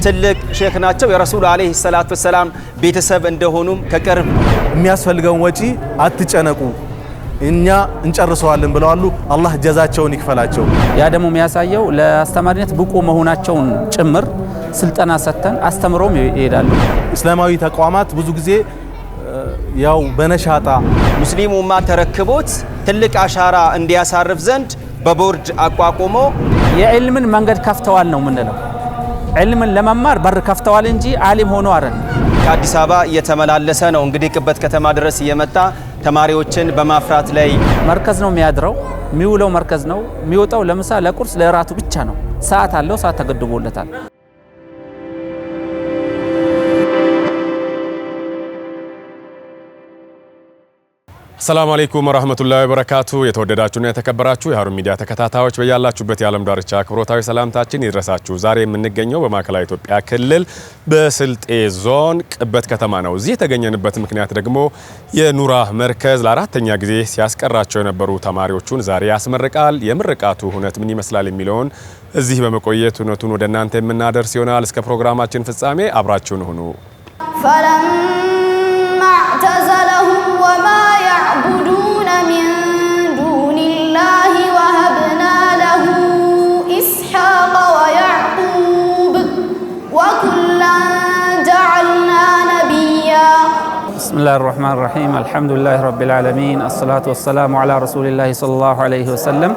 ትልቅ ሼክ ናቸው። የረሱል አለይሂ ሰላቱ ወሰላም ቤተሰብ እንደሆኑም ከቅርብ የሚያስፈልገውን ወጪ አትጨነቁ እኛ እንጨርሰዋለን ብለዋል። አላህ ጀዛቸውን ይክፈላቸው። ያ ደግሞ የሚያሳየው ለአስተማሪነት ብቁ መሆናቸውን ጭምር ስልጠና ሰጥተን አስተምሮም ይሄዳሉ። እስላማዊ ተቋማት ብዙ ጊዜ ያው በነሻጣ ሙስሊሙ ኡማ ተረክቦት ትልቅ አሻራ እንዲያሳርፍ ዘንድ በቦርድ አቋቁሞ የዕልምን መንገድ ከፍተዋል ነው የምንለው። ዕልምን ለመማር በር ከፍተዋል እንጂ ዓሊም ሆኖ አይደለም። ከአዲስ አበባ እየተመላለሰ ነው እንግዲህ ቅበት ከተማ ድረስ እየመጣ ተማሪዎችን በማፍራት ላይ መርከዝ ነው የሚያድረው፣ የሚውለው መርከዝ ነው የሚወጣው። ለምሳ ለቁርስ ለራቱ ብቻ ነው። ሰዓት አለው፣ ሰዓት ተገድቦለታል። ሰላም አለይኩም ወራህመቱላሂ ወበረካቱ። የተወደዳችሁና የተከበራችሁ የሃሩን ሚዲያ ተከታታዮች በያላችሁበት የዓለም ዳርቻ አክብሮታዊ ሰላምታችን ይድረሳችሁ። ዛሬ የምንገኘው በማዕከላዊ ኢትዮጵያ ክልል በስልጤ ዞን ቅበት ከተማ ነው። እዚህ የተገኘንበት ምክንያት ደግሞ የኑራ መርከዝ ለአራተኛ ጊዜ ሲያስቀራቸው የነበሩ ተማሪዎቹን ዛሬ ያስመርቃል። የምርቃቱ ሁነት ምን ይመስላል የሚለውን እዚህ በመቆየት ሁነቱን ወደ እናንተ የምናደርስ ይሆናል። እስከ ፕሮግራማችን ፍጻሜ አብራችሁን ሁኑ። اعتزلهم وما يعبدون من دون الله وهبنا له إسحاق ويعقوب وكلا جعلنا نبيا بسم الله الرحمن الرحيم الحمد لله رب العالمين الصلاة والسلام على رسول الله صلى الله عليه وسلم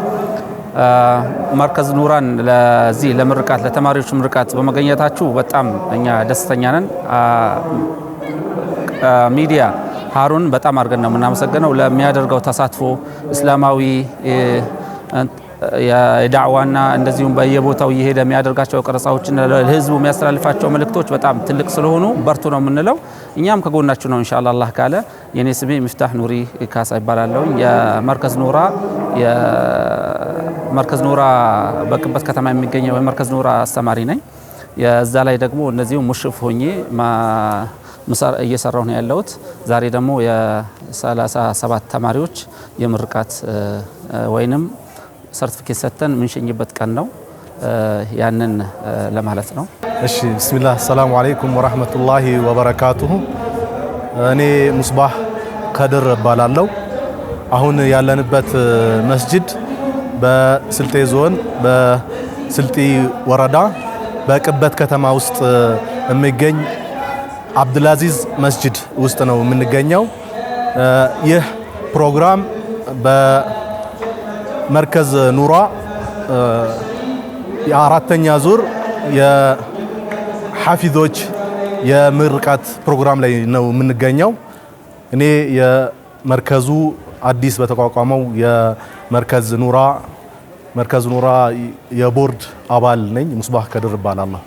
መርከዝ ኑራን ለዚህ ለምርቃት ለተማሪዎች ምርቃት በመገኘታችሁ በጣም እኛ ደስተኛ ነን። ሚዲያ ሃሩን በጣም አድርገን ነው የምናመሰግነው ለሚያደርገው ተሳትፎ እስላማዊ የዳዕዋና እንደዚሁም በየቦታው እየሄደ የሚያደርጋቸው ቀረጻዎችና ለህዝቡ የሚያስተላልፋቸው መልእክቶች በጣም ትልቅ ስለሆኑ በርቱ ነው የምንለው። እኛም ከጎናችሁ ነው ኢንሻአላህ አላህ ካለ። የኔ ስሜ ሚፍታህ ኑሪ ካሳ ይባላል። የመርከዝ ኑራ በቅበት ከተማ የሚገኘው የመርከዝ ኑራ አስተማሪ ነኝ። የዛ ላይ ደግሞ እነዚሁ ሙሽፍ ሆኜ እየሰራሁ ነው ያለሁት። ዛሬ ደግሞ የ37 ተማሪዎች የምርቃት ወይንም ሰርቲፊኬት ሰጥተን ምንሸኝበት ቀን ነው። ያንን ለማለት ነው። እሺ ቢስሚላህ ሰላሙ አለይኩም ወራህመቱላሂ ወበረካቱሁ። እኔ ሙስባህ ከድር እባላለሁ። አሁን ያለንበት መስጂድ በስልጤ ዞን በስልጤ ወረዳ በቅበት ከተማ ውስጥ የሚገኝ አብዱልአዚዝ መስጂድ ውስጥ ነው የምንገኘው። ይህ ፕሮግራም በመርከዝ ኑራ የአራተኛ ዙር የሐፊዞች የምርቃት ፕሮግራም ላይ ነው የምንገኘው። እኔ የመርከዙ አዲስ በተቋቋመው የመርከዝ ኑራ የቦርድ አባል ነኝ። ሙስባህ ከድር እባላለሁ።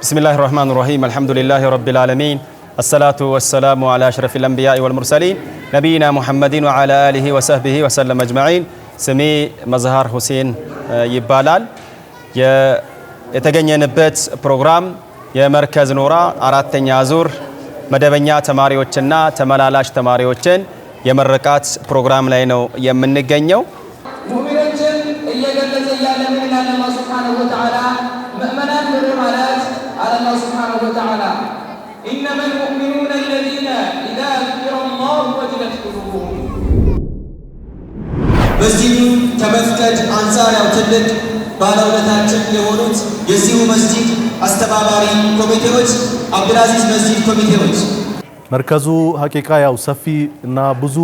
بسم الله الرحمن الرحيم الحمد لله رب العالمين الصلاة والسلام على أشرف الأنبياء والمرسلين نبينا محمد وعلى آله وصحبه وسلم أجمعين سمي مظهر حسين ይባላል። የተገኘንበት ፕሮግራም የመርከዝ ኑራ አራተኛ ዙር መደበኛ ተማሪዎችና ተመላላሽ ተማሪዎችን የመረቃት ፕሮግራም ላይ ነው የምንገኘው። ሙእሚኖችን እየገለጸ ያለ ምን ይላል አላህ Subhanahu Wa Ta'ala ምእመናን ማለት الله سبحانه وتعالى إنما المؤمنون الذين إذا ذكر الله وجلت قلوبهم مسجد كمفقد أنصار أو تلك ባለውለታችን የሆኑት የዚሁ መስጂድ አስተባባሪ ኮሚቴዎች አብዱልአዚዝ መስጂድ ኮሚቴዎች መርከዙ ሐቂቃ ያው ሰፊ እና ብዙ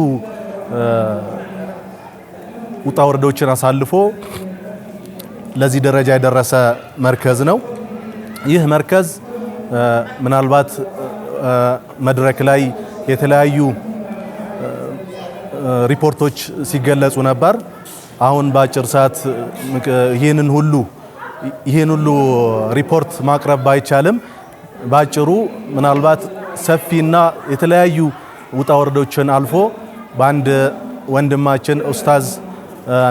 ውጣ ወረዶችን አሳልፎ ለዚህ ደረጃ የደረሰ መርከዝ ነው። ይህ መርከዝ ምናልባት መድረክ ላይ የተለያዩ ሪፖርቶች ሲገለጹ ነበር። አሁን በአጭር ሰዓት ይህንን ሁሉ ሪፖርት ማቅረብ ባይቻልም ባጭሩ ምናልባት ሰፊና የተለያዩ ውጣ ወረዶችን አልፎ በአንድ ወንድማችን ኡስታዝ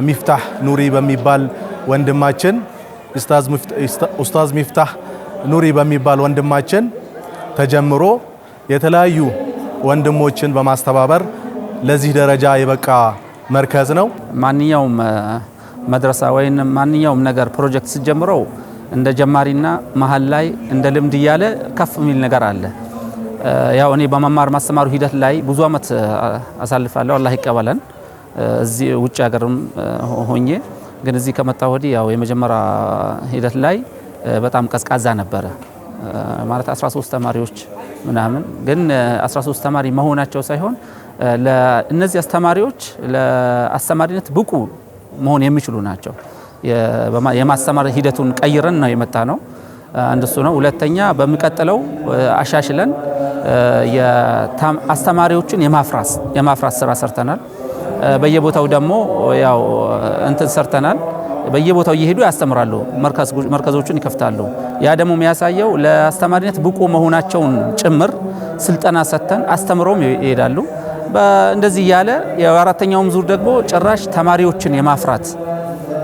ሚፍታህ ኑሪ በሚባል ወንድማችን ኡስታዝ ሚፍታህ ኑሪ በሚባል ወንድማችን ተጀምሮ የተለያዩ ወንድሞችን በማስተባበር ለዚህ ደረጃ የበቃ መርከዝ ነው። ማንኛውም መድረሳ ወይም ማንኛውም ነገር ፕሮጀክት ሲጀምረው እንደ ጀማሪና መሃል ላይ እንደ ልምድ እያለ ከፍ የሚል ነገር አለ። ያው እኔ በመማር ማስተማሩ ሂደት ላይ ብዙ አመት አሳልፋለሁ። አላህ ይቀበለን። እዚህ ውጭ ሀገርም ሆኜ ግን እዚህ ከመጣ ወዲህ ያው የመጀመሪያ ሂደት ላይ በጣም ቀዝቃዛ ነበረ። ማለት 13 ተማሪዎች ምናምን ግን 13 ተማሪ መሆናቸው ሳይሆን ለእነዚህ አስተማሪዎች ለአስተማሪነት ብቁ መሆን የሚችሉ ናቸው። የማስተማር ሂደቱን ቀይረን ነው የመጣ ነው። አንድሱ ነው። ሁለተኛ በሚቀጥለው አሻሽለን የአስተማሪዎችን የማፍራስ ስራ ሰርተናል። በየቦታው ደግሞ ያው እንትን ሰርተናል። በየቦታው እየሄዱ ያስተምራሉ፣ መርከዞቹን ይከፍታሉ። ያ ደግሞ የሚያሳየው ለአስተማሪነት ብቁ መሆናቸውን ጭምር ስልጠና ሰጥተን አስተምሮም ይሄዳሉ። እንደዚህ ያለ የአራተኛውም ዙር ደግሞ ጭራሽ ተማሪዎችን የማፍራት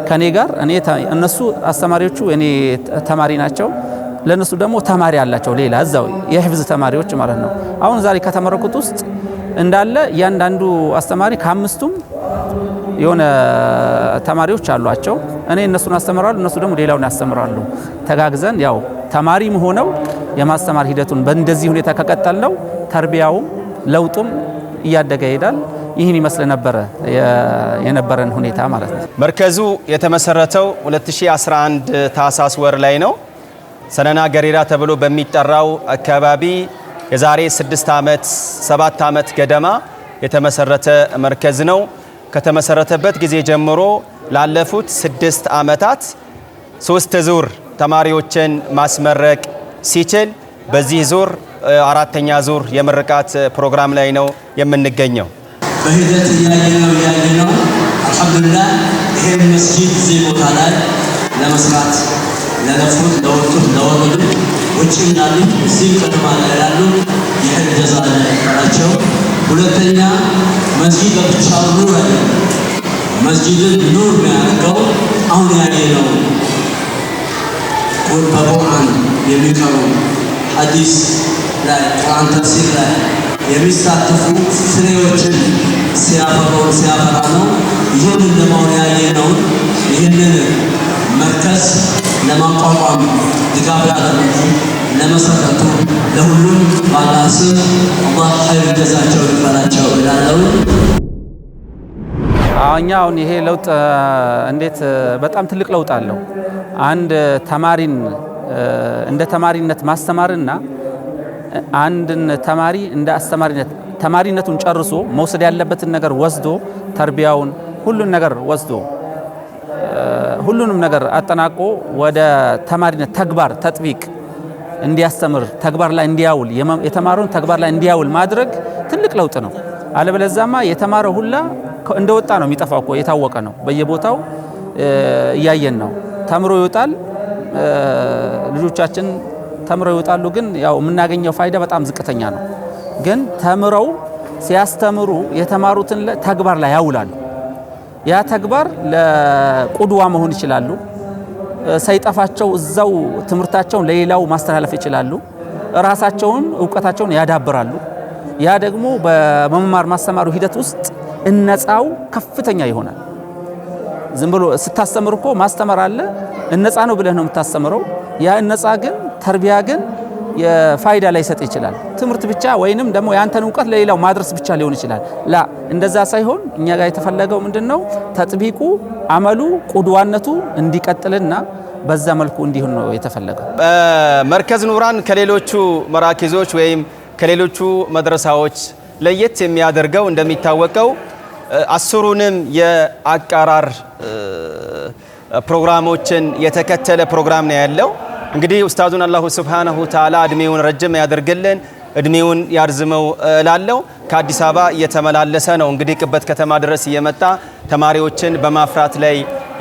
ከኔ ጋር እነሱ አስተማሪዎቹ እኔ ተማሪ ናቸው፣ ለነሱ ደግሞ ተማሪ አላቸው ሌላ እዛው የህፍዝ ተማሪዎች ማለት ነው። አሁን ዛሬ ከተመረቁት ውስጥ እንዳለ እያንዳንዱ አስተማሪ ከአምስቱም የሆነ ተማሪዎች አሏቸው። እኔ እነሱን አስተምራለሁ፣ እነሱ ደግሞ ሌላውን ያስተምራሉ። ተጋግዘን ያው ተማሪም ሆነው የማስተማር ሂደቱን በእንደዚህ ሁኔታ ከቀጠል ነው ተርቢያውም ለውጡም እያደገ ይሄዳል። ይህን ይመስል ነበረ የነበረን ሁኔታ ማለት ነው። መርከዙ የተመሰረተው 2011 ታህሳስ ወር ላይ ነው። ሰነና ገሪራ ተብሎ በሚጠራው አካባቢ የዛሬ 6 ዓመት 7 ዓመት ገደማ የተመሰረተ መርከዝ ነው። ከተመሰረተበት ጊዜ ጀምሮ ላለፉት 6 ዓመታት 3 ዙር ተማሪዎችን ማስመረቅ ሲችል በዚህ ዙር 4ኛ ዙር የምርቃት ፕሮግራም ላይ ነው የምንገኘው። በሂደት እያየነው አልሐምዱሊላህ ይሄን መስጊድ እዚህ ቦታ ላይ ለመስራት ለለፉት ለወጡት ለወረዱ ውጭ ያሉ እዚህ ከተማ ላይ ያሉ ይህን ጀዛ ለቀራቸው። ሁለተኛ መስጊድ ብቻው ኑር አይደለም፣ መስጊድን ኑር የሚያደርገው አሁን ያየነው በቁርአን የሚቀሩ ሐዲስ ላይ ቁርአን ተፍሲር ላይ የሚሳተፉ ፍሬዎችን ሲያፈራ ነው። ይህንን ለማውን ያየነውን ይህንን መርከዝ ለማቋቋም ድጋፍ ያደረጉ ለመሰረቱ ለሁሉም ባላህ ስም አላህ ኸይር ጀዛቸው ይክፈላቸው እላለሁ። አሁን ይሄ ለውጥ እንዴት በጣም ትልቅ ለውጥ አለው። አንድ ተማሪን እንደ ተማሪነት ማስተማርና አንድን ተማሪ እንደ አስተማሪነት ተማሪነቱን ጨርሶ መውሰድ ያለበትን ነገር ወስዶ ተርቢያውን ሁሉን ነገር ወስዶ ሁሉንም ነገር አጠናቆ ወደ ተማሪነት ተግባር ተጥቢቅ እንዲያስተምር ተግባር ላይ እንዲያውል የተማረውን ተግባር ላይ እንዲያውል ማድረግ ትልቅ ለውጥ ነው። አለበለዚያማ የተማረው ሁላ እንደወጣ ነው የሚጠፋው እኮ የታወቀ ነው። በየቦታው እያየን ነው። ተምሮ ይወጣል፣ ልጆቻችን ተምረው ይወጣሉ። ግን ያው የምናገኘው ፋይዳ በጣም ዝቅተኛ ነው። ግን ተምረው ሲያስተምሩ የተማሩትን ተግባር ላይ ያውላሉ። ያ ተግባር ለቁድዋ መሆን ይችላሉ። ሳይጠፋቸው እዛው ትምህርታቸውን ለሌላው ማስተላለፍ ይችላሉ። ራሳቸውን እውቀታቸውን ያዳብራሉ። ያ ደግሞ በመማር ማስተማሩ ሂደት ውስጥ እነጻው ከፍተኛ ይሆናል። ዝም ብሎ ስታስተምር እኮ ማስተማር አለ እነጻ ነው ብለህ ነው የምታስተምረው። ያ እነጻ ግን ተርቢያ ግን የፋይዳ ላይ ሰጥ ይችላል። ትምህርት ብቻ ወይንም ደግሞ ያንተን እውቀት ለሌላው ማድረስ ብቻ ሊሆን ይችላል። እንደዛ ሳይሆን እኛ ጋር የተፈለገው ምንድነው ተጥቢቁ አመሉ ቁድዋነቱ እንዲቀጥልና በዛ መልኩ እንዲሆን ነው የተፈለገው። መርከዝ ኑራን ከሌሎቹ መራኪዞች ወይም ከሌሎቹ መድረሳዎች ለየት የሚያደርገው እንደሚታወቀው አስሩንም የአቀራር ፕሮግራሞችን የተከተለ ፕሮግራም ነው ያለው። እንግዲህ ኡስታዙን አላሁ ሱብሓነሁ ወተዓላ እድሜውን ረጅም ያደርግልን፣ እድሜውን ያርዝመው ላለው ከአዲስ አበባ እየተመላለሰ ነው እንግዲህ ቅበት ከተማ ድረስ እየመጣ ተማሪዎችን በማፍራት ላይ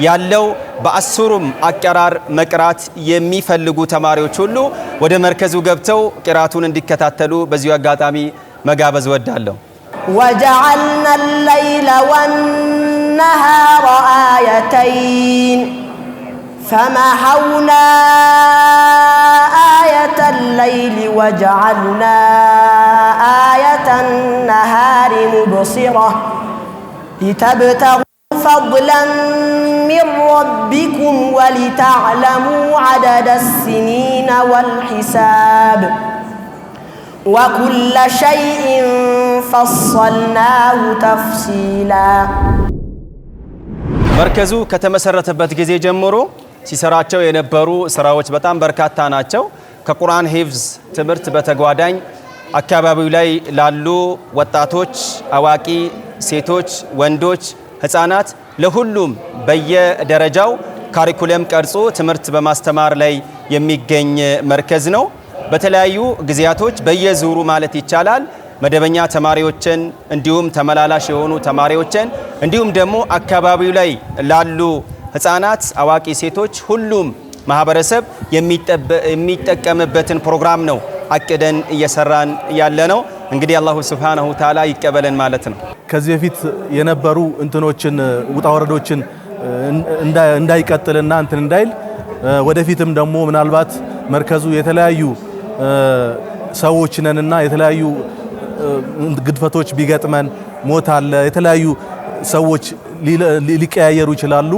ያለው። በአስሩም አቀራር መቅራት የሚፈልጉ ተማሪዎች ሁሉ ወደ መርከዙ ገብተው ቂራቱን እንዲከታተሉ በዚሁ አጋጣሚ መጋበዝ ወዳለሁ። ወጀዐልና አለይለ ወነሃረ አየተይን فمحونا آية الليل وجعلنا آية النهار مبصرة لتبتغوا فضلا من ربكم ولتعلموا عدد السنين والحساب وكل شيء فصلناه تفصيلا مركزو ከተመሰረተበት ጊዜ ጀምሮ ሲሰራቸው የነበሩ ስራዎች በጣም በርካታ ናቸው። ከቁርአን ሂፍዝ ትምህርት በተጓዳኝ አካባቢው ላይ ላሉ ወጣቶች፣ አዋቂ፣ ሴቶች፣ ወንዶች፣ ህፃናት ለሁሉም በየደረጃው ካሪኩለም ቀርጾ ትምህርት በማስተማር ላይ የሚገኝ መርከዝ ነው። በተለያዩ ጊዜያቶች በየዙሩ ማለት ይቻላል መደበኛ ተማሪዎችን እንዲሁም ተመላላሽ የሆኑ ተማሪዎችን እንዲሁም ደግሞ አካባቢው ላይ ላሉ ህፃናት፣ አዋቂ፣ ሴቶች ሁሉም ማህበረሰብ የሚጠቀምበትን ፕሮግራም ነው አቅደን እየሰራን ያለ ነው። እንግዲህ አላሁ ሱብሓነሁ ወተዓላ ይቀበለን ማለት ነው። ከዚህ በፊት የነበሩ እንትኖችን ውጣ ወረዶችን እንዳይቀጥልና እንትን እንዳይል ወደፊትም ደግሞ ምናልባት መርከዙ የተለያዩ ሰዎች ነንና የተለያዩ ግድፈቶች ቢገጥመን ሞት አለ፣ የተለያዩ ሰዎች ሊቀያየሩ ይችላሉ።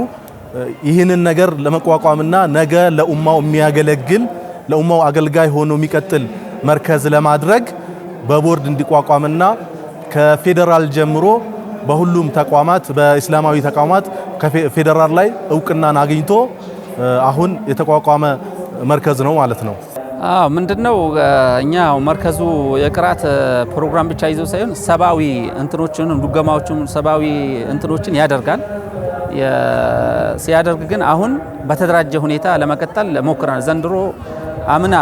ይህንን ነገር ለመቋቋምና ነገ ለኡማው የሚያገለግል ለኡማው አገልጋይ ሆኖ የሚቀጥል መርከዝ ለማድረግ በቦርድ እንዲቋቋምና ከፌደራል ጀምሮ በሁሉም ተቋማት በእስላማዊ ተቋማት ከፌደራል ላይ እውቅናን አግኝቶ አሁን የተቋቋመ መርከዝ ነው ማለት ነው። ምንድነው እኛ መርከዙ የቅራት ፕሮግራም ብቻ ይዞ ሳይሆን ሰባዊ እንትኖችን ዱገማዎችን ሰባዊ እንትኖችን ያደርጋል። ሲያደርግ ግን አሁን በተደራጀ ሁኔታ ለመቀጠል ሞክረናል። ዘንድሮ አምና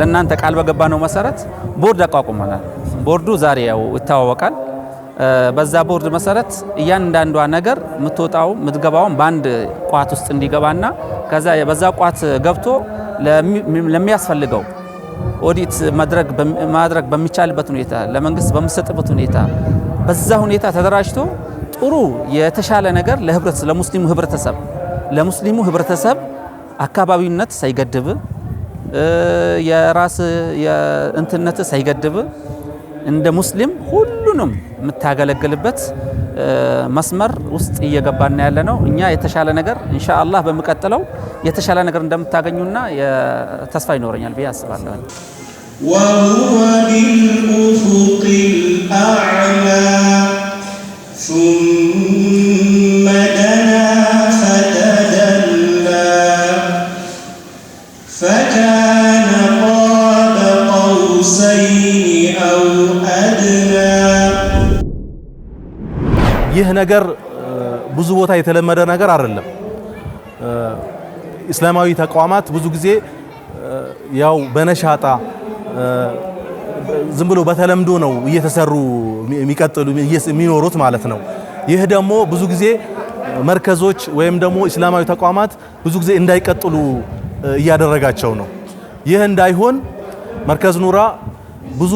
ለእናንተ ቃል በገባ ነው መሰረት ቦርድ አቋቁመናል። ቦርዱ ዛሬ ያው ይታወቃል። በዛ ቦርድ መሰረት እያንዳንዷ ነገር የምትወጣው የምትገባውን በአንድ ቋት ውስጥ እንዲገባና ከዛ በዛ ቋት ገብቶ ለሚያስፈልገው ኦዲት ማድረግ በሚቻልበት ሁኔታ ለመንግስት በሚሰጥበት ሁኔታ በዛ ሁኔታ ተደራጅቶ ጥሩ የተሻለ ነገር ለሙስሊሙ ህብረተሰብ አካባቢነት ሳይገድብ የራስ የእንትነት ሳይገድብ እንደ ሙስሊም ሁሉንም የምታገለግልበት መስመር ውስጥ እየገባና ያለ ነው። እኛ የተሻለ ነገር ኢንሻአላህ በሚቀጥለው የተሻለ ነገር እንደምታገኙና ተስፋ ይኖረኛል ብዬ አስባለሁ። وهو بالأفق الأعلى ثم دنا فتدلى فكان قاب قوسين أو أدنى ይህ ነገር ብዙ ቦታ የተለመደ ነገር አይደለም። እስላማዊ ተቋማት ብዙ ጊዜ ያው በነሻጣ ዝም ብሎ በተለምዶ ነው እየተሰሩ የሚቀጥሉ የሚኖሩት ማለት ነው። ይህ ደግሞ ብዙ ጊዜ መርከዞች ወይም ደግሞ እስላማዊ ተቋማት ብዙ ጊዜ እንዳይቀጥሉ እያደረጋቸው ነው። ይህ እንዳይሆን መርከዝ ኑራ ብዙ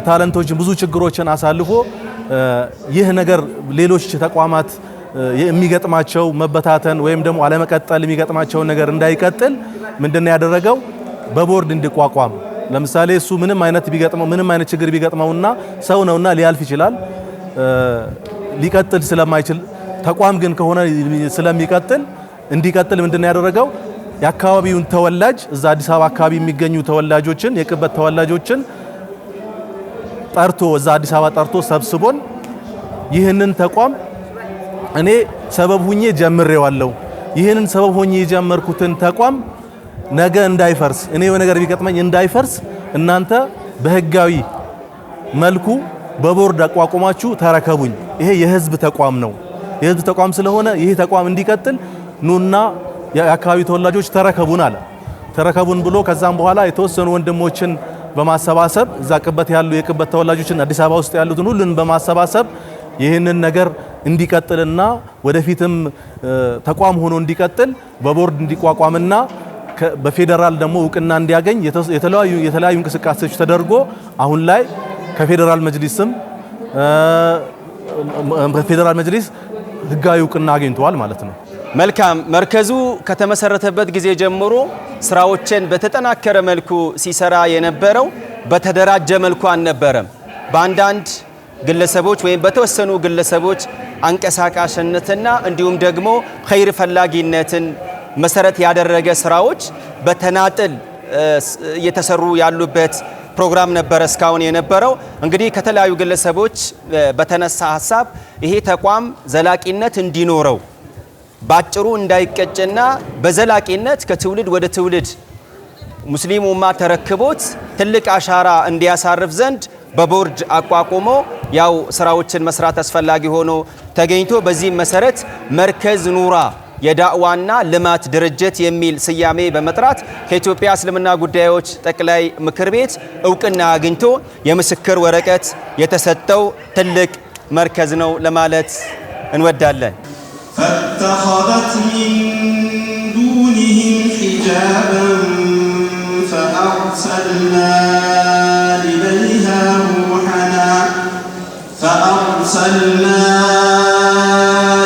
ታለንቶችን ብዙ ችግሮችን አሳልፎ ይህ ነገር ሌሎች ተቋማት የሚገጥማቸው መበታተን ወይም ደግሞ አለመቀጠል የሚገጥማቸው ነገር እንዳይቀጥል ምንድነው ያደረገው? በቦርድ እንዲቋቋም። ለምሳሌ እሱ ምንም አይነት ችግር ቢገጥመውና ሰው ነውና ሊያልፍ ይችላል። ሊቀጥል ስለማይችል ተቋም ግን ከሆነ ስለሚቀጥል እንዲቀጥል ምንድነው ያደረገው? የአካባቢውን ተወላጅ እዛ አዲስ አበባ አካባቢ የሚገኙ ተወላጆችን የቅበት ተወላጆችን ጠርቶ እዛ አዲስ አበባ ጠርቶ ሰብስቦን ይህንን ተቋም እኔ ሰበብ ሁኜ ጀምሬዋለሁ። ይህንን ሰበብ ሁኜ የጀመርኩትን ተቋም ነገ እንዳይፈርስ እኔ ነገር ቢገጥመኝ እንዳይፈርስ እናንተ በህጋዊ መልኩ በቦርድ አቋቁማችሁ ተረከቡኝ። ይሄ የህዝብ ተቋም ነው። የህዝብ ተቋም ስለሆነ ይሄ ተቋም እንዲቀጥል ኑና የአካባቢ ተወላጆች ተረከቡን አለ። ተረከቡን ብሎ ከዛም በኋላ የተወሰኑ ወንድሞችን በማሰባሰብ እዛ ቅበት ያሉ የቅበት ተወላጆችን አዲስ አበባ ውስጥ ያሉትን ሁሉን በማሰባሰብ ይህንን ነገር እንዲቀጥልና ወደፊትም ተቋም ሆኖ እንዲቀጥል በቦርድ እንዲቋቋምና በፌደራል ደግሞ እውቅና እንዲያገኝ የተለያዩ እንቅስቃሴዎች ተደርጎ አሁን ላይ ከፌደራል መጅሊስም በፌደራል መጅሊስ ህጋዊ እውቅና አግኝቷል ማለት ነው። መልካም። መርከዙ ከተመሰረተበት ጊዜ ጀምሮ ስራዎችን በተጠናከረ መልኩ ሲሰራ የነበረው በተደራጀ መልኩ አልነበረም። በአንዳንድ ግለሰቦች ወይም በተወሰኑ ግለሰቦች አንቀሳቃሽነትና እንዲሁም ደግሞ ኸይር ፈላጊነትን መሰረት ያደረገ ስራዎች በተናጥል እየተሰሩ ያሉበት ፕሮግራም ነበር እስካሁን የነበረው። እንግዲህ ከተለያዩ ግለሰቦች በተነሳ ሀሳብ ይሄ ተቋም ዘላቂነት እንዲኖረው ባጭሩ እንዳይቀጭና በዘላቂነት ከትውልድ ወደ ትውልድ ሙስሊሙ ኡማ ተረክቦት ትልቅ አሻራ እንዲያሳርፍ ዘንድ በቦርድ አቋቁሞ ያው ስራዎችን መስራት አስፈላጊ ሆኖ ተገኝቶ በዚህ መሰረት መርከዝ ኑራ የዳዕዋና ልማት ድርጅት የሚል ስያሜ በመጥራት ከኢትዮጵያ እስልምና ጉዳዮች ጠቅላይ ምክር ቤት እውቅና አግኝቶ የምስክር ወረቀት የተሰጠው ትልቅ መርከዝ ነው ለማለት እንወዳለን። فاتخذت من دونهم حجابا فأرسلنا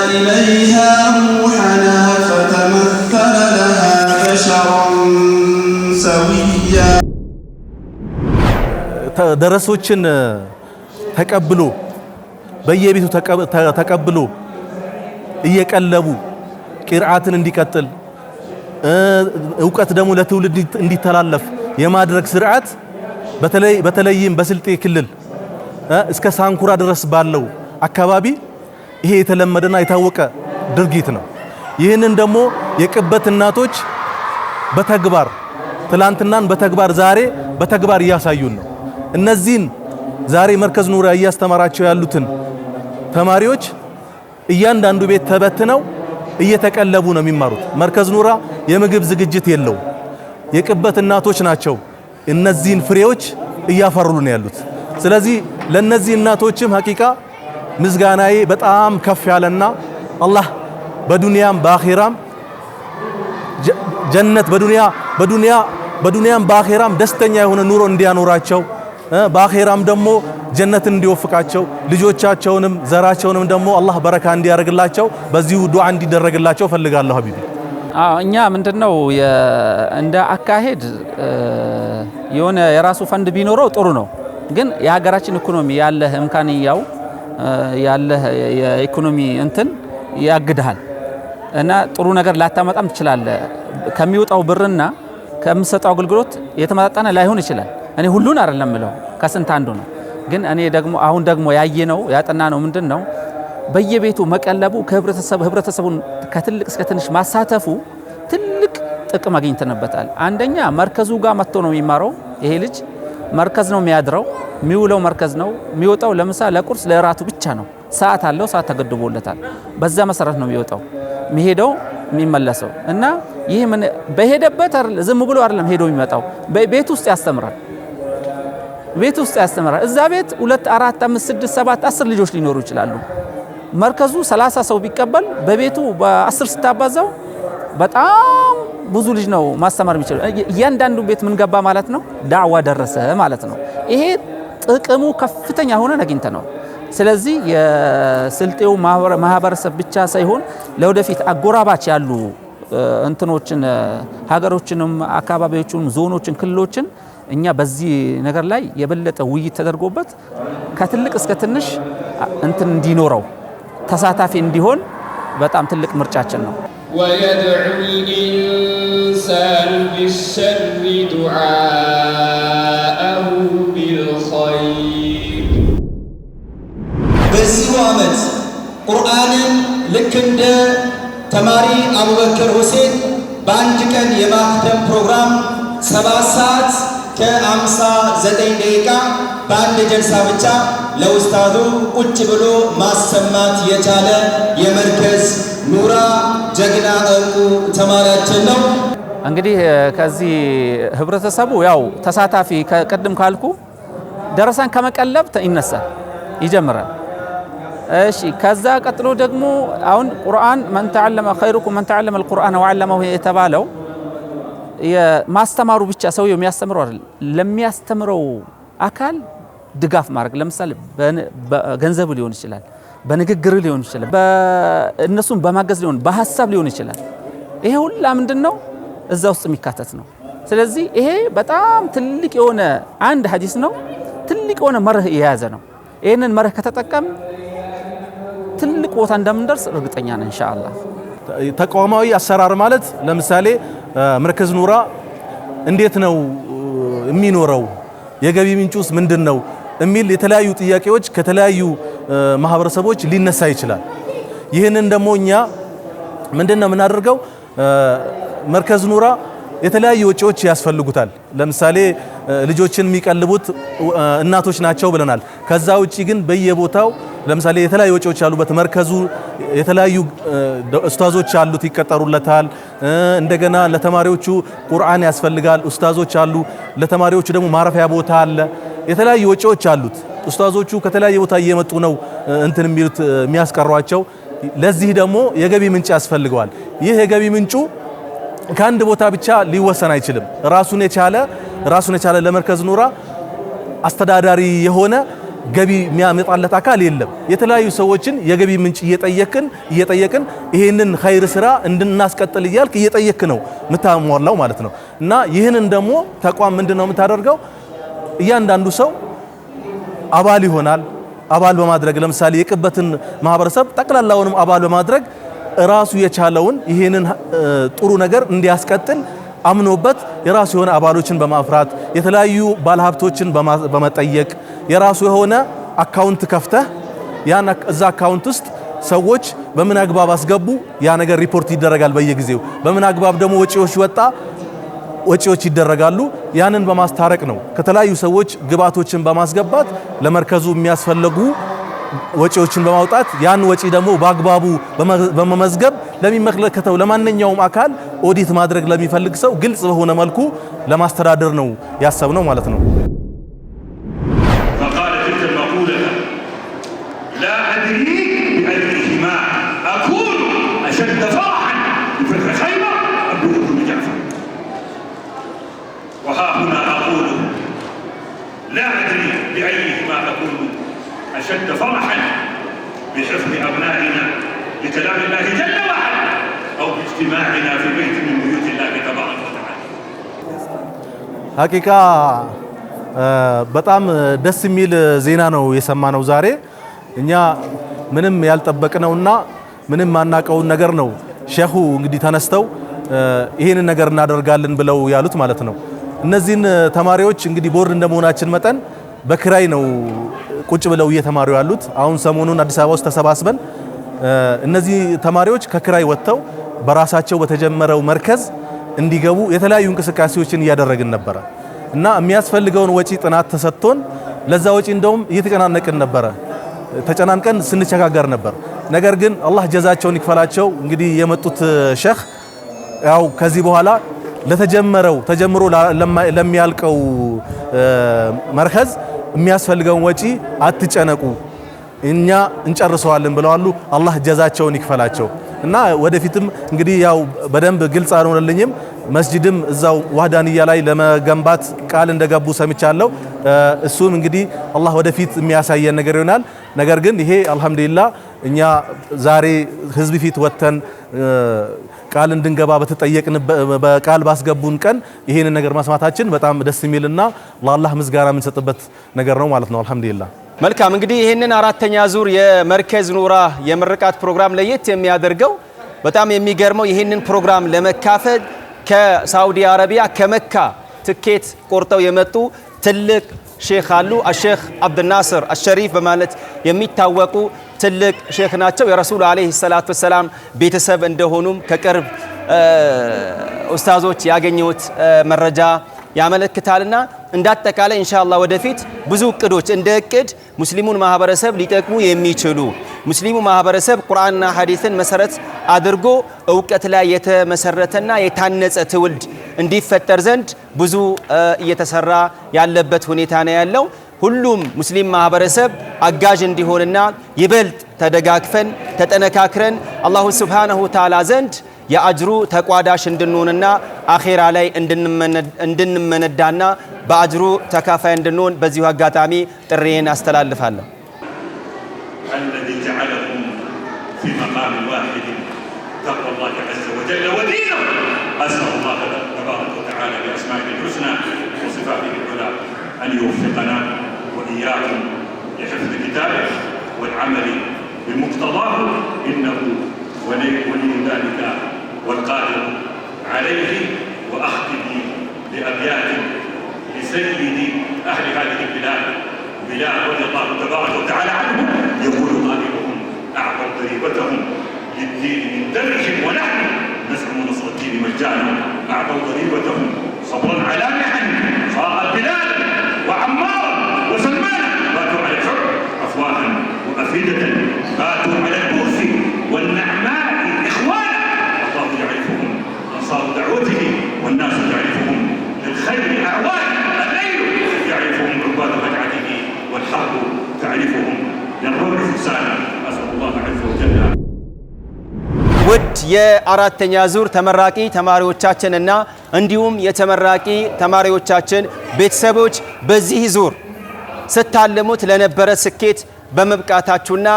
إليها روحنا فتمثل لها بشرا سويا ደረሶችን ተቀብሎ በየቤቱ ተቀብሎ እየቀለቡ ቂርአትን እንዲቀጥል እውቀት ደግሞ ለትውልድ እንዲተላለፍ የማድረግ ስርዓት በተለይም በስልጤ ክልል እስከ ሳንኩራ ድረስ ባለው አካባቢ ይሄ የተለመደና የታወቀ ድርጊት ነው። ይህንን ደግሞ የቅበት እናቶች በተግባር ትላንትናን በተግባር ዛሬ በተግባር እያሳዩን ነው። እነዚህን ዛሬ መርከዝ ኑራ እያስተማራቸው ያሉትን ተማሪዎች እያንዳንዱ ቤት ተበትነው እየተቀለቡ ነው የሚማሩት። መርከዝ ኑራ የምግብ ዝግጅት የለው። የቅበት እናቶች ናቸው እነዚህን ፍሬዎች እያፈሩልን ያሉት። ስለዚህ ለነዚህ እናቶችም ሐቂቃ ምስጋናዬ በጣም ከፍ ያለና አላህ በዱንያም በአኺራም ጀነት በዱንያም በአኺራም ደስተኛ የሆነ ኑሮ እንዲያኖራቸው በአኺራም ደግሞ ጀነትን እንዲወፍቃቸው ልጆቻቸውንም ዘራቸውንም ደግሞ አላህ በረካ እንዲያደርግላቸው በዚሁ ዱዓ እንዲደረግላቸው ፈልጋለሁ። ሀቢቢ እኛ ምንድነው እንደ አካሄድ የሆነ የራሱ ፈንድ ቢኖረው ጥሩ ነው። ግን የሀገራችን ኢኮኖሚ ያለህ እምካንያው ያለህ የኢኮኖሚ እንትን ያግድሃል እና ጥሩ ነገር ላታመጣም ትችላለህ። ከሚወጣው ብርና ከምሰጠው አገልግሎት የተመጣጣነ ላይሆን ይችላል። እኔ ሁሉን አይደለም ምለው ከስንት አንዱ ነው። ግን እኔ ደግሞ አሁን ደግሞ ያየነው ያጠናነው ምንድነው በየቤቱ መቀለቡ ህብረተሰቡን ከትልቅ እስከ ትንሽ ማሳተፉ ትልቅ ጥቅም አግኝተንበታል። አንደኛ መርከዙ ጋር መጥቶ ነው የሚማረው። ይሄ ልጅ መርከዝ ነው የሚያድረው፣ የሚውለው መርከዝ ነው፣ የሚወጣው ለምሳ ለቁርስ ለራቱ ብቻ ነው። ሰዓት አለው፣ ሰዓት ተገድቦለታል። በዛ መሰረት ነው የሚወጣው የሚሄደው የሚመለሰው እና ይህ ምን በሄደበት ዝም ብሎ አይደለም ሄዶ የሚመጣው ቤት ውስጥ ያስተምራል። እዛ ቤት 2 4 5 6 7 10 ልጆች ሊኖሩ ይችላሉ። መርከዙ 30 ሰው ቢቀበል በቤቱ በ10 ስታባዛው በጣም ብዙ ልጅ ነው ማስተማር የሚችለው። እያንዳንዱ ቤት ምን ገባ ማለት ነው ዳዕዋ ደረሰ ማለት ነው። ይሄ ጥቅሙ ከፍተኛ ሆነ አግኝተነዋል። ስለዚህ የስልጤው ማህበረሰብ ብቻ ሳይሆን ለወደፊት አጎራባች ያሉ እንትኖችን ሀገሮችንም አካባቢዎችንም ዞኖችን ክልሎችን እኛ በዚህ ነገር ላይ የበለጠ ውይይት ተደርጎበት ከትልቅ እስከ ትንሽ እንትን እንዲኖረው ተሳታፊ እንዲሆን በጣም ትልቅ ምርጫችን ነው። ويدعو الإنسان بالشر دعاءه بالخير በዚህ ዓመት ቁርአንን ልክ እንደ ተማሪ አቡበከር ሁሴን በአንድ ቀን የማክተም ፕሮግራም 7 ሰዓት ከ59 ደቂቃ በአንድ ጀልሳ ብቻ ለኡስታዙ ቁጭ ብሎ ማሰማት የቻለ የመርከዝ ኑራ ጀግና እንቁ ተማሪያችን ነው። እንግዲህ ከዚህ ህብረተሰቡ ያው ተሳታፊ ከቀድም ካልኩ ደረሳን ከመቀለብ ይነሳል ይጀምራል። እሺ ከዛ ቀጥሎ ደግሞ አሁን ቁርአን መን ተዓለመ ኸይሩኩም መን ተዓለመ አልቁርአን ወዓለመሁ የተባለው የማስተማሩ ብቻ ሰውየው የሚያስተምረው አይደል፣ ለሚያስተምረው አካል ድጋፍ ማድረግ ለምሳሌ በገንዘብ ሊሆን ይችላል፣ በንግግር ሊሆን ይችላል፣ እነሱን በማገዝ ሊሆን በሐሳብ ሊሆን ይችላል። ይሄ ሁላ ምንድነው እዛ ውስጥ የሚካተት ነው። ስለዚህ ይሄ በጣም ትልቅ የሆነ አንድ ሐዲስ ነው፣ ትልቅ የሆነ መርህ የያዘ ነው። ይሄንን መርህ ከተጠቀም ትልቅ ቦታ እንደምንደርስ እርግጠኛ ነን ኢንሻአላህ። ተቋማዊ አሰራር ማለት ለምሳሌ መርከዝ ኑራ እንዴት ነው የሚኖረው፣ የገቢ ምንጩስ ምንድነው የሚል የተለያዩ ጥያቄዎች ከተለያዩ ማህበረሰቦች ሊነሳ ይችላል። ይህንን ደግሞ እኛ ምንድነው የምናደርገው? መርከዝ ኑራ የተለያዩ ወጪዎች ያስፈልጉታል። ለምሳሌ ልጆችን የሚቀልቡት እናቶች ናቸው ብለናል። ከዛ ውጪ ግን በየቦታው ለምሳሌ የተለያዩ ወጪዎች ያሉበት መርከዙ የተለያዩ ኡስታዞች አሉት ይቀጠሩለታል። እንደገና ለተማሪዎቹ ቁርአን ያስፈልጋል፣ ኡስታዞች አሉ። ለተማሪዎቹ ደግሞ ማረፊያ ቦታ አለ። የተለያዩ ወጪዎች አሉት። ኡስታዞቹ ከተለያየ ቦታ እየመጡ ነው እንትን የሚሉት የሚያስቀሯቸው። ለዚህ ደግሞ የገቢ ምንጭ ያስፈልገዋል። ይህ የገቢ ምንጩ ከአንድ ቦታ ብቻ ሊወሰን አይችልም። ራሱን የቻለ ለመርከዝ ኑራ አስተዳዳሪ የሆነ ገቢ የሚያመጣለት አካል የለም። የተለያዩ ሰዎችን የገቢ ምንጭ እየጠየቅን ይሄንን ኸይር ስራ እንድናስቀጥል እያልክ እየጠየክ ነው የምታሟላው ማለት ነው። እና ይህንን ደግሞ ተቋም ምንድነው የምታደርገው? እያንዳንዱ ሰው አባል ይሆናል። አባል በማድረግ ለምሳሌ የቅበትን ማህበረሰብ ጠቅላላውንም አባል በማድረግ ራሱ የቻለውን ይሄንን ጥሩ ነገር እንዲያስቀጥል አምኖበት የራሱ የሆነ አባሎችን በማፍራት የተለያዩ ባለሀብቶችን በመጠየቅ የራሱ የሆነ አካውንት ከፍተህ ያን እዛ አካውንት ውስጥ ሰዎች በምን አግባብ አስገቡ ያ ነገር ሪፖርት ይደረጋል በየጊዜው። በምን አግባብ ደግሞ ወጪዎች ይደረጋሉ። ያንን በማስታረቅ ነው ከተለያዩ ሰዎች ግብአቶችን በማስገባት ለመርከዙ የሚያስፈልጉ ወጪዎችን በማውጣት ያን ወጪ ደግሞ በአግባቡ በመመዝገብ ለሚመለከተው ለማንኛውም አካል ኦዲት ማድረግ ለሚፈልግ ሰው ግልጽ በሆነ መልኩ ለማስተዳደር ነው ያሰብነው ማለት ነው። أشد فرحا بحفظ أبنائنا لكلام الله جل وعلا أو باجتماعنا في بيت من بيوت الله تبارك وتعالى. ሐቂቃ በጣም ደስ የሚል ዜና ነው የሰማነው ዛሬ። እኛ ምንም ያልጠበቅነውና ምንም ማናቀውን ነገር ነው ሼኹ እንግዲህ ተነስተው ይሄንን ነገር እናደርጋለን ብለው ያሉት ማለት ነው። እነዚህን ተማሪዎች እንግዲህ ቦርድ እንደመሆናችን መጠን በክራይ ነው ቁጭ ብለው እየተማሩ ያሉት። አሁን ሰሞኑን አዲስ አበባ ውስጥ ተሰባስበን እነዚህ ተማሪዎች ከክራይ ወጥተው በራሳቸው በተጀመረው መርከዝ እንዲገቡ የተለያዩ እንቅስቃሴዎችን እያደረግን ነበረ እና የሚያስፈልገውን ወጪ ጥናት ተሰጥቶን ለዛ ወጪ እንደውም እየተጨናነቅን ነበረ። ተጨናንቀን ስንቸጋገር ነበር። ነገር ግን አላህ ጀዛቸውን ይክፈላቸው። እንግዲህ የመጡት ሼኽ ያው ከዚህ በኋላ ተጀምሮ ለሚያልቀው መርከዝ የሚያስፈልገውን ወጪ አትጨነቁ እኛ እንጨርሰዋለን ብለዋል። አላህ ጀዛቸውን ይክፈላቸው እና ወደፊትም እንግዲህ ያው በደንብ ግልጽ አልሆነልኝም። መስጂድም እዛው ዋህዳንያ ላይ ለመገንባት ቃል እንደገቡ ሰምቻለሁ። እሱም እንግዲህ አላህ ወደፊት የሚያሳየን ነገር ይሆናል። ነገር ግን ይሄ አልহামዱሊላህ እኛ ዛሬ ህዝብ ፊት ወተን ቃል እንድንገባ በተጠየቅን በቃል ባስገቡን ቀን ይሄንን ነገር ማስማታችን በጣም ደስ የሚልና ለአላህ ምስጋና የምንሰጥበት ነገር ነው ማለት ነው። አልহামዱሊላህ። መልካም እንግዲህ ይሄንን አራተኛ ዙር የመርከዝ ኑራ የምርቃት ፕሮግራም ለየት የሚያደርገው በጣም የሚገርመው ይሄንን ፕሮግራም ለመካፈል ከሳውዲ አረቢያ ከመካ ትኬት ቆርጠው የመጡ ትልቅ ሼኽ አሉ። አሼኽ አብዱልናስር አሸሪፍ በማለት የሚታወቁ ትልቅ ሼኽ ናቸው። የረሱል አለይሂ ሰላቱ ወሰላም ቤተሰብ እንደሆኑም ከቅርብ ኡስታዞች ያገኘሁት መረጃ ያመለክታልና እንዳጠቃላይ ኢንሻአላህ ወደፊት ብዙ እቅዶች እንደ እቅድ ሙስሊሙን ማህበረሰብ ሊጠቅሙ የሚችሉ ሙስሊሙ ማህበረሰብ ቁርአንና ሐዲስን መሰረት አድርጎ እውቀት ላይ የተመሰረተና የታነጸ ትውልድ እንዲፈጠር ዘንድ ብዙ እየተሰራ ያለበት ሁኔታ ነው ያለው። ሁሉም ሙስሊም ማህበረሰብ አጋዥ እንዲሆንና ይበልጥ ተደጋግፈን ተጠነካክረን አላሁ ሱብሓነሁ ወተዓላ ዘንድ የአጅሩ ተቋዳሽ እንድንሆንና አኺራ ላይ እንድንመነዳና በአጅሩ ተካፋይ እንድንሆን በዚሁ አጋጣሚ ጥሪዬን አስተላልፋለሁ። الذي جعلكم في مقام واحد تقوى الله عز وجل ودينه. أسأل الله تبارك وتعالى بأسمائه الحسنى وصفاته العلى أن يوفقنا وإياكم لحفظ كتابه والعمل بمقتضاه إنه ولي ذلك والقادر عليه. وأختم بأبيات لسيد أهل هذه البلاد بلال رضي الله تبارك وتعالى عنه، يقول قائلهم: أعطوا ضريبتهم للدين من درهم ونحن نزعم نصر الدين مجانا. أعطوا ضريبتهم صبرا على محن صاغت بلال وعمارا وسلمان، باتوا على الحر أفواها وأفئدة، باتوا على البؤس والنعماء إخوانا. الله يعرفهم أنصار دعوته والناس تعرفهم للخير أعوان. الليل يعرفهم عباد بدعته والحرب تعرفهم للروع فرسانا. أسأل الله عز وجل ውድ የአራተኛ ዙር ተመራቂ ተማሪዎቻችንና እንዲሁም የተመራቂ ተማሪዎቻችን ቤተሰቦች በዚህ ዙር ስታለሙት ለነበረ ስኬት በመብቃታችሁና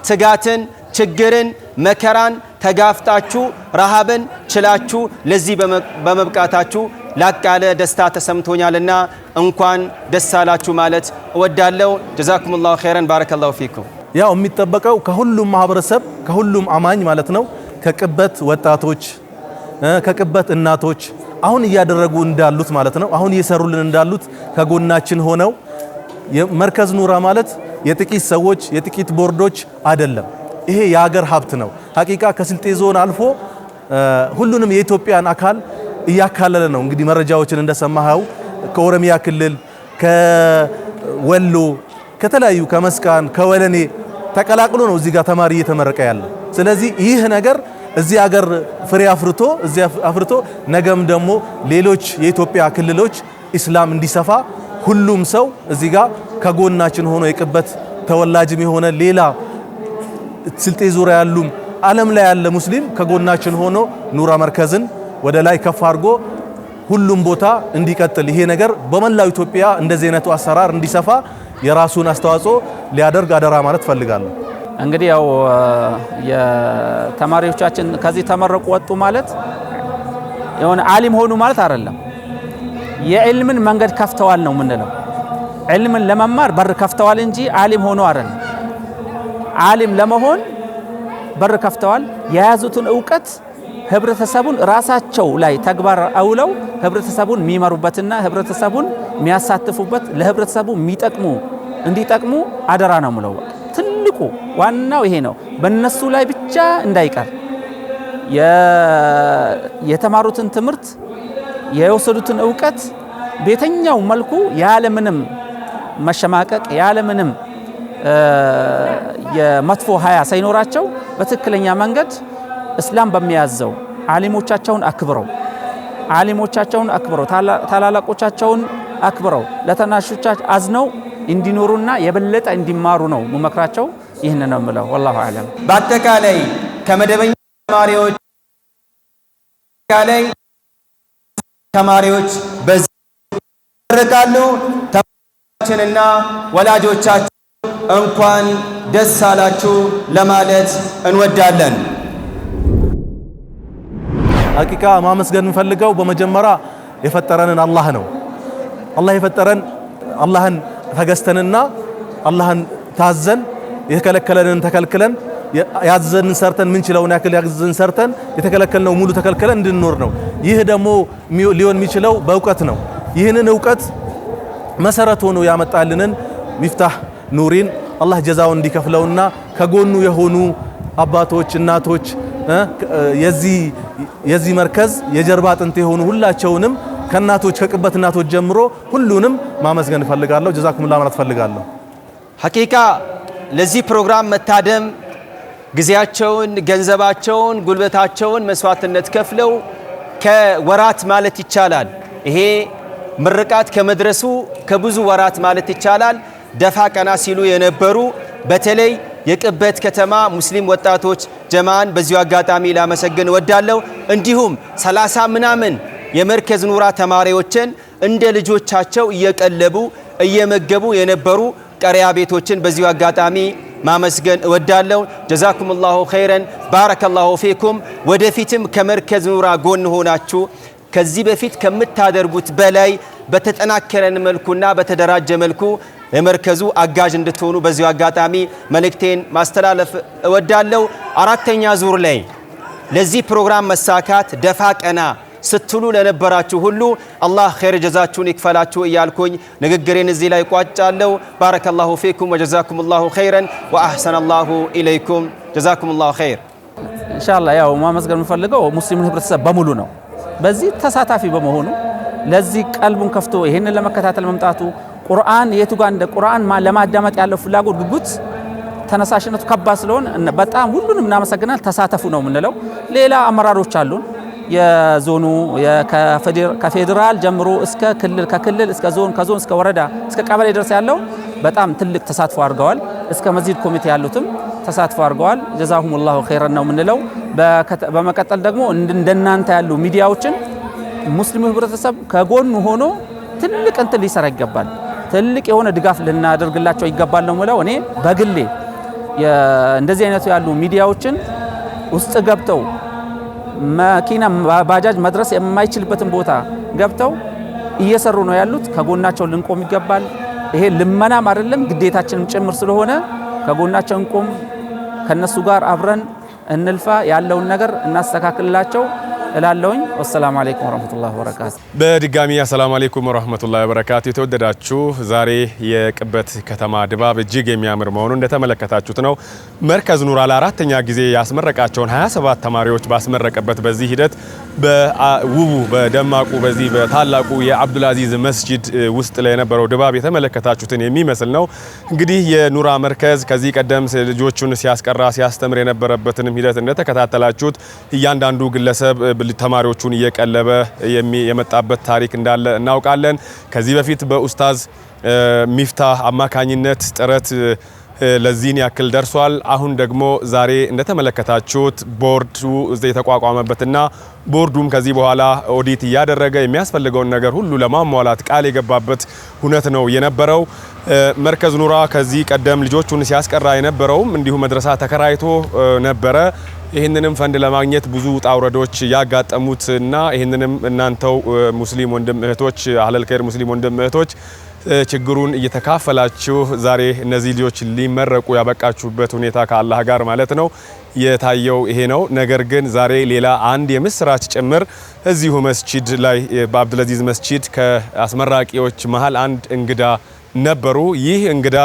ትጋትን፣ ችግርን፣ መከራን ተጋፍጣችሁ ረሃብን ችላችሁ ለዚህ በመብቃታችሁ ላቅ ያለ ደስታ ተሰምቶኛልና እንኳን ደስ አላችሁ ማለት እወዳለሁ። ጀዛኩሙላሁ ኸይረን ባረከላሁ ፊኩም። ያው የሚጠበቀው ከሁሉም ማህበረሰብ ከሁሉም አማኝ ማለት ነው ከቅበት ወጣቶች ከቅበት እናቶች አሁን እያደረጉ እንዳሉት ማለት ነው አሁን እየሰሩልን እንዳሉት ከጎናችን ሆነው መርከዝ ኑራ ማለት የጥቂት ሰዎች የጥቂት ቦርዶች አይደለም። ይሄ የሀገር ሀብት ነው። ሐቂቃ ከስልጤ ዞን አልፎ ሁሉንም የኢትዮጵያን አካል እያካለለ ነው። እንግዲህ መረጃዎችን እንደሰማኸው ከኦሮሚያ ክልል ከወሎ ከተለያዩ ከመስቃን ከወለኔ ተቀላቅሎ ነው እዚህ ጋር ተማሪ እየተመረቀ ያለ። ስለዚህ ይህ ነገር እዚህ ሀገር ፍሬ አፍርቶ ነገም ደግሞ ሌሎች የኢትዮጵያ ክልሎች ኢስላም እንዲሰፋ ሁሉም ሰው እዚህ ጋር ከጎናችን ሆኖ የቅበት ተወላጅም የሆነ ሌላ ስልጤ ዙሪያ ያሉም ዓለም ላይ ያለ ሙስሊም ከጎናችን ሆኖ ኑራ መርከዝን ወደ ላይ ከፍ አድርጎ ሁሉም ቦታ እንዲቀጥል ይሄ ነገር በመላው ኢትዮጵያ እንደዚህ አይነቱ አሰራር እንዲሰፋ የራሱን አስተዋጽኦ ሊያደርግ አደራ ማለት ፈልጋለሁ። እንግዲህ ያው የተማሪዎቻችን ከዚህ ተመረቁ ወጡ ማለት የሆነ ዓሊም ሆኑ ማለት አይደለም። የዕልምን መንገድ ከፍተዋል ነው የምንለው። ዕልምን ለመማር በር ከፍተዋል እንጂ ዓሊም ሆኖ አይደለም። ዓሊም ለመሆን በር ከፍተዋል። የያዙትን ዕውቀት ህብረተሰቡን ራሳቸው ላይ ተግባር አውለው ህብረተሰቡን የሚመሩበትና ህብረተሰቡን የሚያሳትፉበት ለህብረተሰቡ እንዲጠቅሙ አደራ ነው የምለው። ትልቁ ዋናው ይሄ ነው። በእነሱ ላይ ብቻ እንዳይቀር የተማሩትን ትምህርት የወሰዱትን ዕውቀት በየትኛው መልኩ ያለምንም መሸማቀቅ ያለምንም የመጥፎ ሀያ ሳይኖራቸው በትክክለኛ መንገድ እስላም በሚያዘው ዓሊሞቻቸውን አክብረው ታላላቆቻቸውን አክብረው ለተናሾቻቸው አዝነው እንዲኖሩና የበለጠ እንዲማሩ ነው መመክራቸው። ይህን ነው የምለው። ወላሁ አዕለም። በአጠቃላይ ከመደበኛ ተማሪዎች በዚህ ይመረቃሉ። ተማሪዎቻችንና ወላጆቻችን እንኳን ደስ አላችሁ ለማለት እንወዳለን። ሐቂቃ ማመስገን እንፈልገው በመጀመሪያ የፈጠረንን አላህ ነው። አላህ የፈጠረን አላህን ተገዝተንና አላህን ታዘን የከለከለንን ተከልክለን ያዘንን ሰርተን ምንችለውን ያክል ያዘንን ሰርተን የተከለከልነው ሙሉ ተከልክለን እንድንኖር ነው። ይህ ደግሞ ሊሆን የሚችለው በእውቀት ነው። ይህንን እውቀት መሰረት ሆኖ ያመጣልንን ሚፍታህ ኑሪን አላህ ጀዛውን እንዲከፍለውና ከጎኑ የሆኑ አባቶች እናቶች የዚህ መርከዝ የጀርባ አጥንት የሆኑ ሁላቸውንም ከእናቶች ከቅበት እናቶች ጀምሮ ሁሉንም ማመስገን እፈልጋለሁ። ጀዛኩሙላህ ማለት እፈልጋለሁ። ሐቂቃ ለዚህ ፕሮግራም መታደም ጊዜያቸውን፣ ገንዘባቸውን፣ ጉልበታቸውን መስዋዕትነት ከፍለው ከወራት ማለት ይቻላል ይሄ ምርቃት ከመድረሱ ከብዙ ወራት ማለት ይቻላል ደፋ ቀና ሲሉ የነበሩ በተለይ የቅበት ከተማ ሙስሊም ወጣቶች ጀማዓን በዚሁ አጋጣሚ ላመሰግን ወዳለው። እንዲሁም 30 ምናምን የመርከዝ ኑራ ተማሪዎችን እንደ ልጆቻቸው እየቀለቡ እየመገቡ የነበሩ ቀሪያ ቤቶችን በዚሁ አጋጣሚ ማመስገን እወዳለሁ። ጀዛኩሙላሁ ኸይረን ባረከላሁ ፊኩም። ወደፊትም ከመርከዝ ኑራ ጎን ሆናችሁ ከዚህ በፊት ከምታደርጉት በላይ በተጠናከረን መልኩና በተደራጀ መልኩ ለመርከዙ አጋዥ እንድትሆኑ በዚሁ አጋጣሚ መልእክቴን ማስተላለፍ እወዳለሁ። አራተኛ ዙር ላይ ለዚህ ፕሮግራም መሳካት ደፋ ቀና ስትሉ ለነበራችሁ ሁሉ አላህ ኸይር ጀዛችሁን ይክፈላችሁ እያልኩኝ ንግግሬን እዚህ ላይ ቋጫለሁ። ባረከላሁ ፊኩም ወጀዛኩሙላሁ ኸይረን ወአህሰነላሁ ኢለይኩም ጀዛኩሙላሁ ኸይር። ኢንሻአላህ ያው ማመስገን የምፈልገው ሙስሊሙን ህብረተሰብ በሙሉ ነው። በዚህ ተሳታፊ በመሆኑ ለዚህ ቀልቡን ከፍቶ ይሄንን ለመከታተል መምጣቱ ቁርአን የቱ ጋር እንደ ቁርአን ለማዳመጥ ያለው ፍላጎት ጉጉት ተነሳሽነቱ ከባድ ስለሆነ በጣም ሁሉንም እናመሰግናለን። ተሳተፉ ነው የምንለው። ሌላ አመራሮች አሉን የዞኑ ከፌዴራል ጀምሮ እስከ ክልል ከክልል እስከ ዞን ከዞን እስከ ወረዳ እስከ ቀበሌ ድረስ ያለው በጣም ትልቅ ተሳትፎ አድርገዋል። እስከ መስጂድ ኮሚቴ ያሉትም ተሳትፎ አድርገዋል። ጀዛሁሙላሁ ኸይረን ነው የምንለው። በመቀጠል ደግሞ እንደናንተ ያሉ ሚዲያዎችን ሙስሊሙ ህብረተሰብ ከጎኑ ሆኖ ትልቅ እንትን ሊሰራ ይገባል። ትልቅ የሆነ ድጋፍ ልናደርግላቸው ይገባል ነው የምለው። እኔ በግሌ እንደዚህ አይነቱ ያሉ ሚዲያዎችን ውስጥ ገብተው መኪና ባጃጅ መድረስ የማይችልበትን ቦታ ገብተው እየሰሩ ነው ያሉት። ከጎናቸው ልንቆም ይገባል። ይሄ ልመናም አይደለም ግዴታችንም ጭምር ስለሆነ ከጎናቸው እንቆም፣ ከነሱ ጋር አብረን እንልፋ፣ ያለውን ነገር እናስተካክልላቸው እላለሁኝ። ወሰላሙ አለይኩም ወራህመቱላሂ ወበረካቱ። በድጋሚ አሰላሙ አለይኩም ወራህመቱላሂ ወበረካቱ። የተወደዳችሁ ዛሬ የቅበት ከተማ ድባብ እጅግ የሚያምር መሆኑን እንደተመለከታችሁት ነው። መርከዝ ኑራ ለአራተኛ ጊዜ ያስመረቃቸውን 27 ተማሪዎች ባስመረቀበት በዚህ ሂደት በውቡ በደማቁ በዚህ በታላቁ የአብዱልአዚዝ መስጂድ ውስጥ ላይ የነበረው ድባብ የተመለከታችሁትን የሚመስል ነው። እንግዲህ የኑራ መርከዝ ከዚህ ቀደም ልጆቹን ሲያስቀራ ሲያስተምር የነበረበትንም ሂደት እንደተከታተላችሁት እያንዳንዱ ግለሰብ ተማሪዎቹን እየቀለበ የመጣበት ታሪክ እንዳለ እናውቃለን። ከዚህ በፊት በኡስታዝ ሚፍታህ አማካኝነት ጥረት ለዚህን ያክል ደርሷል። አሁን ደግሞ ዛሬ እንደተመለከታችሁት ቦርዱ የተቋቋመበትና ቦርዱም ከዚህ በኋላ ኦዲት እያደረገ የሚያስፈልገውን ነገር ሁሉ ለማሟላት ቃል የገባበት ሁነት ነው የነበረው። መርከዝ ኑራ ከዚህ ቀደም ልጆቹን ሲያስቀራ የነበረውም እንዲሁ መድረሳ ተከራይቶ ነበረ። ይህንንም ፈንድ ለማግኘት ብዙ ውጣ ውረዶች ያጋጠሙትና ይህንንም እናንተው ሙስሊም ወንድም እህቶች አህለል ኸይር ሙስሊም ወንድም እህቶች ችግሩን እየተካፈላችሁ ዛሬ እነዚህ ልጆች ሊመረቁ ያበቃችሁበት ሁኔታ ከአላህ ጋር ማለት ነው የታየው ይሄ ነው። ነገር ግን ዛሬ ሌላ አንድ የምስራች ጭምር እዚሁ መስጂድ ላይ በአብዱልአዚዝ መስጂድ ከአስመራቂዎች መሃል አንድ እንግዳ ነበሩ። ይህ እንግዳ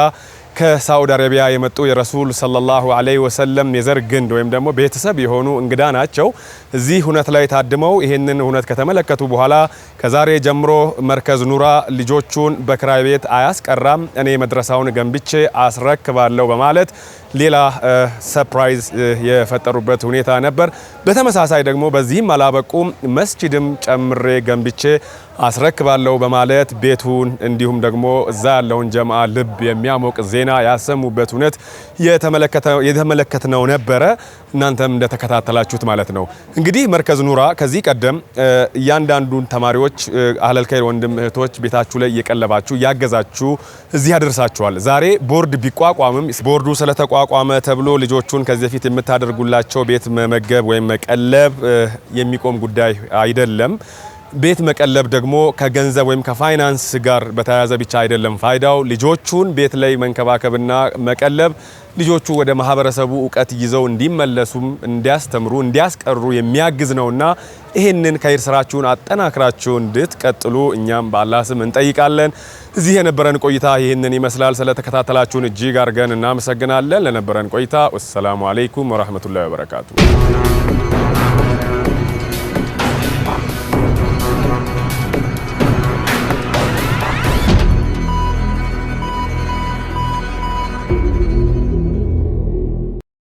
ከሳዑዲ አረቢያ የመጡ የረሱል ሰለላሁ ዐለይሂ ወሰለም የዘር ግንድ ወይም ደግሞ ቤተሰብ የሆኑ እንግዳ ናቸው። እዚህ ሁነት ላይ ታድመው ይህንን ሁነት ከተመለከቱ በኋላ ከዛሬ ጀምሮ መርከዝ ኑራ ልጆቹን በክራይ ቤት አያስቀራም፣ እኔ መድረሳውን ገንብቼ አስረክባለሁ በማለት ሌላ ሰርፕራይዝ የፈጠሩበት ሁኔታ ነበር። በተመሳሳይ ደግሞ በዚህም አላበቁም፣ መስጂድም ጨምሬ ገንብቼ አስረክባለሁ በማለት ቤቱን እንዲሁም ደግሞ እዛ ያለውን ጀማዓ ልብ የሚያሞቅ ዜና ያሰሙበት ሁነት የተመለከትነው ነበረ። እናንተም እንደተከታተላችሁት ማለት ነው። እንግዲህ መርከዝ ኑራ ከዚህ ቀደም እያንዳንዱን ተማሪዎች አህለል ኸይር ወንድም እህቶች ቤታችሁ ላይ እየቀለባችሁ እያገዛችሁ እዚህ ያደርሳችኋል። ዛሬ ቦርድ ቢቋቋምም ቦርዱ ስለተቋቋመ ተብሎ ልጆቹን ከዚህ በፊት የምታደርጉላቸው ቤት መመገብ ወይም መቀለብ የሚቆም ጉዳይ አይደለም። ቤት መቀለብ ደግሞ ከገንዘብ ወይም ከፋይናንስ ጋር በተያያዘ ብቻ አይደለም። ፋይዳው ልጆቹን ቤት ላይ መንከባከብና መቀለብ ልጆቹ ወደ ማህበረሰቡ ዕውቀት ይዘው እንዲመለሱም እንዲያስተምሩ እንዲያስቀሩ የሚያግዝ ነውና ይህንን ከይር ስራችሁን አጠናክራችሁ እንድትቀጥሉ እኛም በአላህ ስም እንጠይቃለን። እዚህ የነበረን ቆይታ ይህንን ይመስላል። ስለተከታተላችሁን እጅግ አድርገን እናመሰግናለን። ለነበረን ቆይታ ወሰላሙ አለይኩም ወራህመቱላሂ ወበረካቱ።